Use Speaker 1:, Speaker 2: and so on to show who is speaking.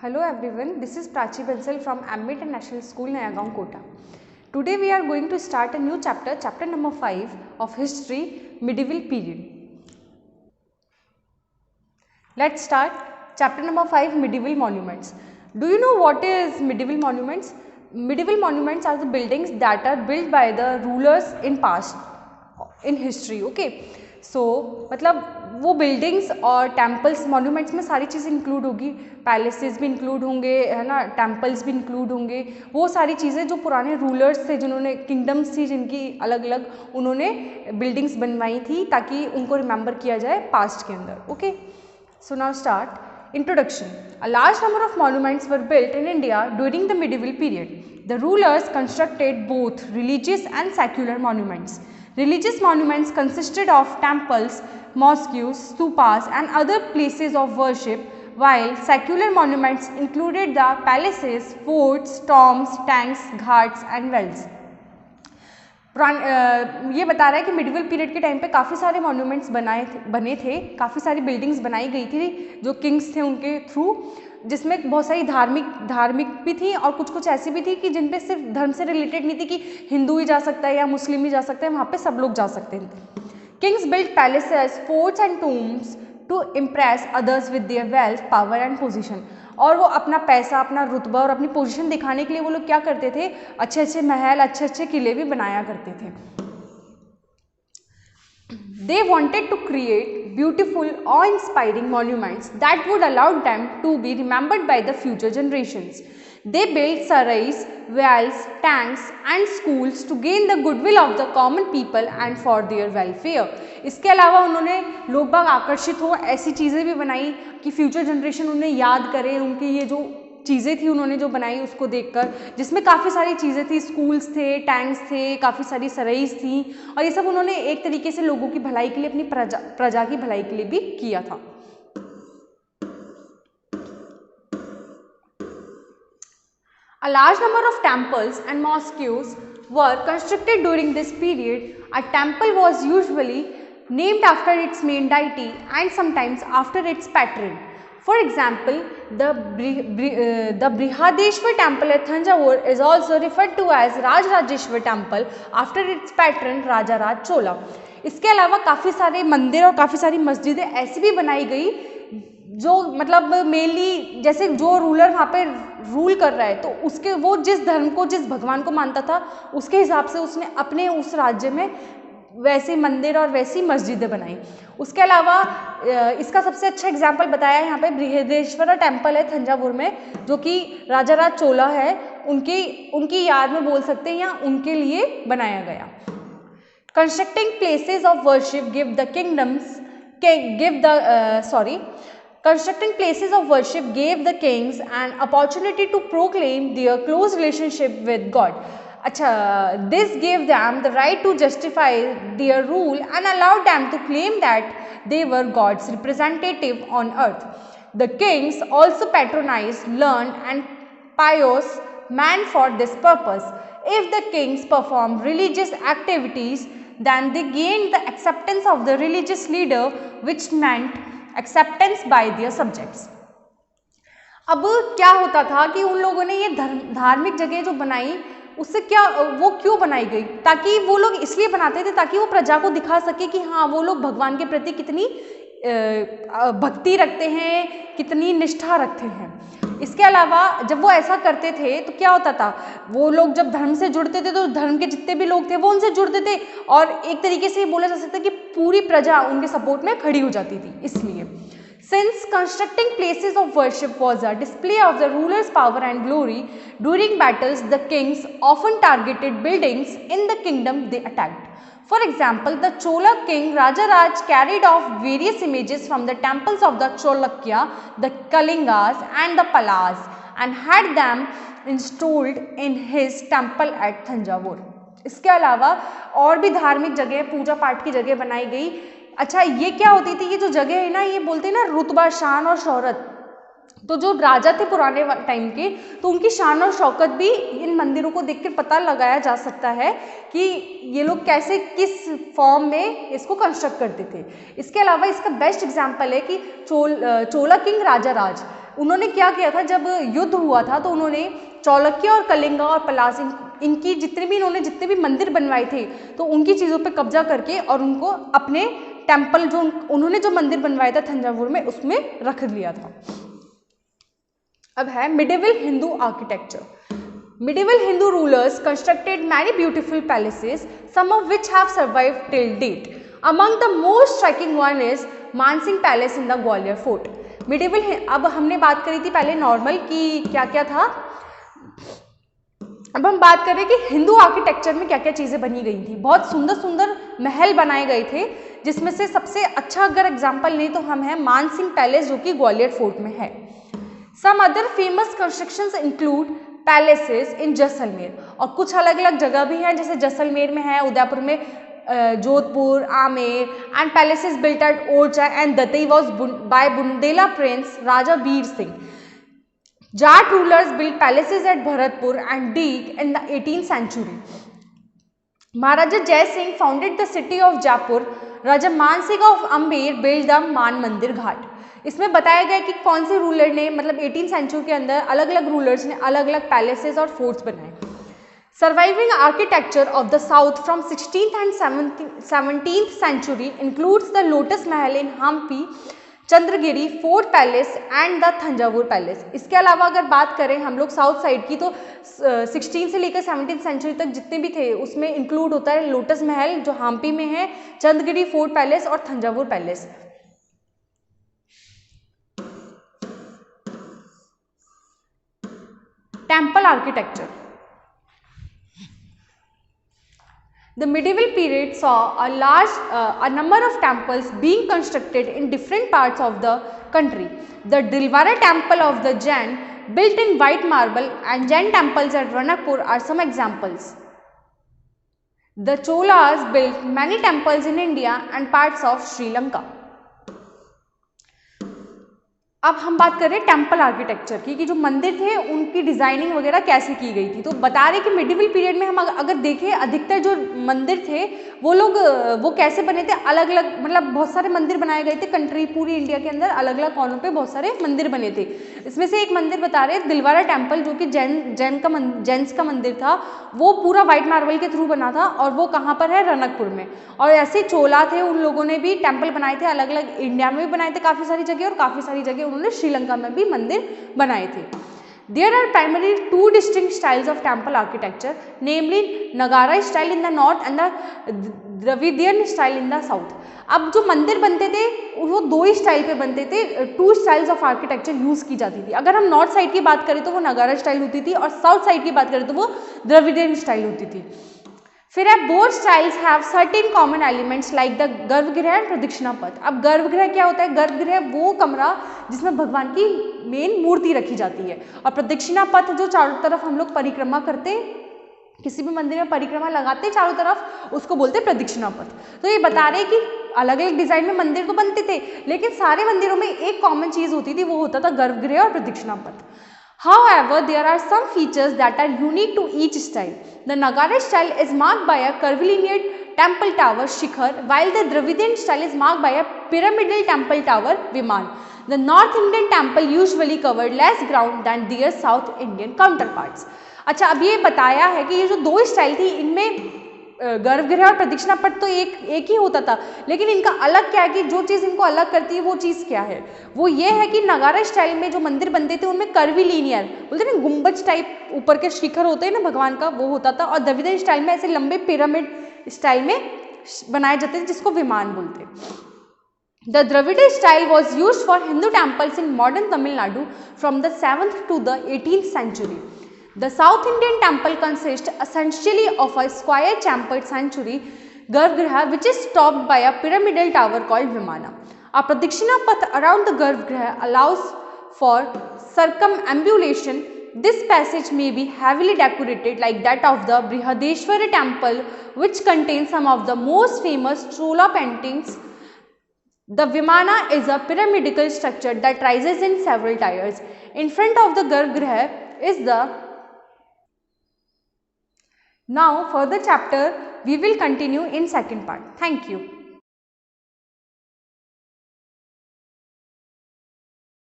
Speaker 1: Hello everyone, this is Prachi Bansal from Amby International School, Nayagaon, Kota. Today we are going to start a new chapter, chapter number 5 of History, Medieval Period. Let's start chapter number 5, Medieval Monuments. Do you know what is medieval monuments? Medieval monuments are the buildings that are built by the rulers in past, in history, okay? सो मतलब वो buildings और temples monuments में सारी चीज़ें include होगी, palaces भी include होंगे, है ना, टेम्पल्स भी इंक्लूड होंगे, वो सारी चीज़ें जो पुराने रूलर्स थे, जिन्होंने किंगडम्स थी जिनकी अलग अलग, उन्होंने बिल्डिंग्स बनवाई थी ताकि उनको रिमेंबर किया जाए पास्ट के अंदर. Okay, so now start. Introduction. A large number of monuments were built in India during the medieval period. The rulers constructed both religious and secular monuments. Religious monuments consisted of temples, mosques, stupas and other places of worship, while secular monuments included the palaces, forts, tombs, tanks, ghats and wells. ये बता रहा है कि medieval period के time पे काफ़ी सारे monuments बने थे, काफ़ी सारी बिल्डिंग्स बनाई गई थी जो किंग्स थे उनके थ्रू, जिसमें बहुत सारी धार्मिक भी थी और कुछ ऐसी भी थी कि जिन पे सिर्फ धर्म से रिलेटेड नहीं थी कि हिंदू ही जा सकता है या मुस्लिम ही जा सकता है, वहाँ पे सब लोग जा सकते थे. Kings built palaces, forts and tombs to impress others with their wealth, power and position. और वो अपना पैसा, अपना रुतबा और अपनी पोजीशन दिखाने के लिए वो लोग क्या करते थे, अच्छे अच्छे महल, अच्छे अच्छे किले भी बनाया करते थे. They wanted to create beautiful, awe-inspiring monuments that would allow them to be remembered by the future generations. They built sarais, wells, tanks and schools to gain the goodwill of the common people and for their welfare. इसके अलावा उन्होंने लोग बाग आकर्षित हो ऐसी चीज़ें भी बनाई कि फ्यूचर जनरेशन उन्हें याद करे, उनकी ये जो चीज़ें थी उन्होंने जो बनाई उसको देखकर, जिसमें काफ़ी सारी चीज़ें थी, स्कूल्स थे, टैंक्स थे, काफ़ी सारी सराइस थी, और ये सब उन्होंने एक तरीके से लोगों की भलाई के लिए, अपनी प्रजा की भलाई के लिए भी किया था. A large number of temples and mosques were constructed during this period. A temple was usually named after its main deity and sometimes after its patron. For example, the Brihadeshwar temple at Thanjavur is also referred to as Rajarajeshwar temple after its patron Raja Raj Chola. इसके अलावा काफ़ी सारे मंदिर और काफ़ी सारी मस्जिदें ऐसी भी बनाई गई जो मतलब मेनली जैसे जो रूलर वहाँ पे रूल कर रहा है तो उसके वो जिस धर्म को, जिस भगवान को मानता था उसके हिसाब से उसने अपने उस राज्य में वैसे मंदिर और वैसी मस्जिदें बनाई. उसके अलावा इसका सबसे अच्छा एग्जाम्पल बताया यहाँ पे बृहदेश्वर टेम्पल है थंजावुर में, जो कि राजा राज चोला है उनकी याद में बोल सकते हैं या उनके लिए बनाया गया. Constructing places of worship Constructing places of worship gave the kings an opportunity to proclaim their close relationship with God. अच्छा, this gave them the right to justify their rule and allowed them to claim that they were God's representative on earth. The kings also patronized learned and pious men for this purpose. If the kings performed religious activities, then they gained the acceptance of the religious leader, which meant acceptance by their subjects. अब क्या होता था कि उन लोगों ने ये धार्मिक जगह जो बनाई उससे क्या, वो क्यों बनाई गई, ताकि वो लोग इसलिए बनाते थे ताकि वो प्रजा को दिखा सके कि हाँ वो लोग भगवान के प्रति कितनी भक्ति रखते हैं, कितनी निष्ठा रखते हैं. इसके अलावा जब वो ऐसा करते थे तो क्या होता था, वो लोग जब धर्म से जुड़ते थे तो धर्म के जितने भी लोग थे वो उनसे जुड़ते थे और एक तरीके से ये बोला जा सकता है कि पूरी प्रजा उनके सपोर्ट में खड़ी हो जाती थी. इसलिए Since constructing places of worship was a display of the ruler's power and glory, during battles the kings often targeted buildings in the kingdom they attacked. For example, the Chola king Rajaraj carried off various images from the temples of the Cholakya, the Kalingas and the Palas and had them installed in his temple at Thanjavur. इसके अलावा और भी धार्मिक जगह, पूजा पाठ की जगह बनाई गई. अच्छा, ये क्या होती थी, ये जो जगह है ना, ये बोलते हैं ना रुतबा, शान और शौहरत. तो जो राजा थे पुराने टाइम के, तो उनकी शान और शौकत भी इन मंदिरों को देखकर पता लगाया जा सकता है कि ये लोग कैसे, किस फॉर्म में इसको कंस्ट्रक्ट करते थे. इसके अलावा इसका बेस्ट एग्जाम्पल है कि चोला किंग राजा राज, उन्होंने क्या किया था, जब युद्ध हुआ था तो उन्होंने चालुक्य और कलिंगा और पलासी इनकी जितने भी मंदिर बनवाए थे तो उनकी चीज़ों पे कब्जा करके और उनको अपने टेम्पल जो उन्होंने जो मंदिर बनवाया था थंजावुर में उसमें रख लिया था। अब है medieval Hindu architecture. Medieval Hindu rulers constructed many beautiful palaces, some of which have survived till date. Among the most striking one is Mansingh palace in the Gwalior fort. Medieval, अब हमने बात करी थी पहले नॉर्मल की क्या क्या था, अब हम बात करें कि हिंदू आर्किटेक्चर में क्या क्या चीज़ें बनी गई थी। बहुत सुंदर सुंदर महल बनाए गए थे, जिसमें से सबसे अच्छा अगर एग्जाम्पल नहीं तो हम है मानसिंह पैलेस जो कि ग्वालियर फोर्ट में है। Some other famous constructions include palaces in Jaisalmer, और कुछ अलग अलग जगह भी हैं जैसे जैसलमेर में है, उदयपुर में, Jodhpur, Amer, and palaces built at Orchha and Datia was by Bundela prince Raja Vir Singh. Jat rulers built palaces at Bharatpur and Deeg in the 18th century. Maharaja Jai Singh founded the city of Jaipur. Raja Man Singh of Amber built the Man Mandir Ghat. इसमें बताया गया कि कौन से ruler ने, मतलब 18th century के अंदर अलग अलग रूलर्स ने अलग अलग पैलेसेस और फोर्ट्स बनाए। Surviving architecture of the south from 16th and 17th century includes the Lotus Mahal in Hampi, Chandragiri fort palace and the Thanjavur palace. इसके अलावा अगर बात करें हम लोग साउथ साइड की तो 16 से लेकर 17th सेंचुरी तक जितने भी थे उसमें इंक्लूड होता है लोटस महल जो हम्पी में है, चंद्रगिरी फोर्ट पैलेस और Thanjavur palace. Temple architecture. The medieval period saw a number of temples being constructed in different parts of the country. The Dilwara temple of the Jain, built in white marble, and Jain temples at Ranakpur are some examples. The Cholas built many temples in India and parts of Sri Lanka. अब हम बात करें temple architecture की कि जो मंदिर थे उनकी डिजाइनिंग वगैरह कैसे की गई थी। तो बता रहे कि मिडिवल पीरियड में हम अगर देखें अधिकतर जो मंदिर थे वो कैसे बने थे, अलग अलग, मतलब बहुत सारे मंदिर बनाए गए थे कंट्री, पूरी इंडिया के अंदर अलग अलग कॉर्नर पे बहुत सारे मंदिर बने थे। इसमें से एक मंदिर बता रहे दिलवारा टेम्पल जो कि जैन्स का मंदिर था, वो पूरा व्हाइट मार्बल के थ्रू बना था और वो कहाँ पर है, रनकपुर में। और ऐसे चोला थे, उन लोगों ने भी टेम्पल बनाए थे, अलग अलग इंडिया में भी बनाए थे काफ़ी सारी जगह, और काफ़ी सारी जगह उन्होंने श्रीलंका में भी मंदिर बनाए थे। There are primarily two distinct styles of temple architecture, namely Nagara style in the north and the Dravidian style in the south. अब जो मंदिर बनते थे वो दो ही स्टाइल पे बनते थे, two styles of architecture use की जाती थी। अगर हम नॉर्थ साइड की बात करें तो वो नगारा स्टाइल होती थी और साउथ साइड की बात करें तो वो द्रविडियन स्टाइल होती थी। फिर है both styles have certain common elements like the गर्भगृह एंड प्रदक्षिणा पथ। अब गर्भगृह क्या होता है, गर्भगृह वो कमरा जिसमें भगवान की मेन मूर्ति रखी जाती है, और प्रदक्षिणा पथ जो चारों तरफ हम लोग परिक्रमा करते हैं, किसी भी मंदिर में परिक्रमा लगाते हैं चारों तरफ, उसको बोलते हैं प्रदक्षिणा पथ। तो ये बता रहे कि अलग अलग डिजाइन में मंदिर तो बनते थे लेकिन सारे मंदिरों में एक कॉमन चीज होती थी, वो होता था गर्भगृह और प्रदक्षिणा पथ। However, there are some features that are unique to each style. The Nagara style is marked by a curvilinear temple tower Shikhar, while the Dravidian style is marked by a pyramidal temple tower Viman. The North Indian temple usually covered less ground than their South Indian counterparts. अच्छा, अब ये बताया है कि ये जो दो style थी इनमें गर्भगृह और प्रदक्षिणा पथ तो एक ही होता था, लेकिन इनका अलग क्या है कि जो चीज़ इनको अलग करती है वो चीज़ क्या है, वो ये है कि नगारा स्टाइल में जो मंदिर बनते थे उनमें कर्वीलिनियर बोलते हैं ना, गुंबज टाइप ऊपर के शिखर होते हैं ना भगवान का, वो होता था। और द्रविडियन स्टाइल में ऐसे लंबे पिरामिड स्टाइल में बनाए जाते थे जिसको विमान बोलते हैं। The Dravidian style was used for Hindu temples in modern Tamil Nadu from the 7th to the 18th century. The South Indian temple consists essentially of a square chambered sanctuary Garbhagriha which is topped by a pyramidal tower called Vimana. A Pradakshina path around the Garbhagriha allows for circumambulation. This passage may be heavily decorated like that of the Brihadeshwara temple which contains some of the most famous Chola paintings. The Vimana is a pyramidal structure that rises in several tiers. In front of the Garbhagriha is the Now further chapter we will continue in second part. Thank you.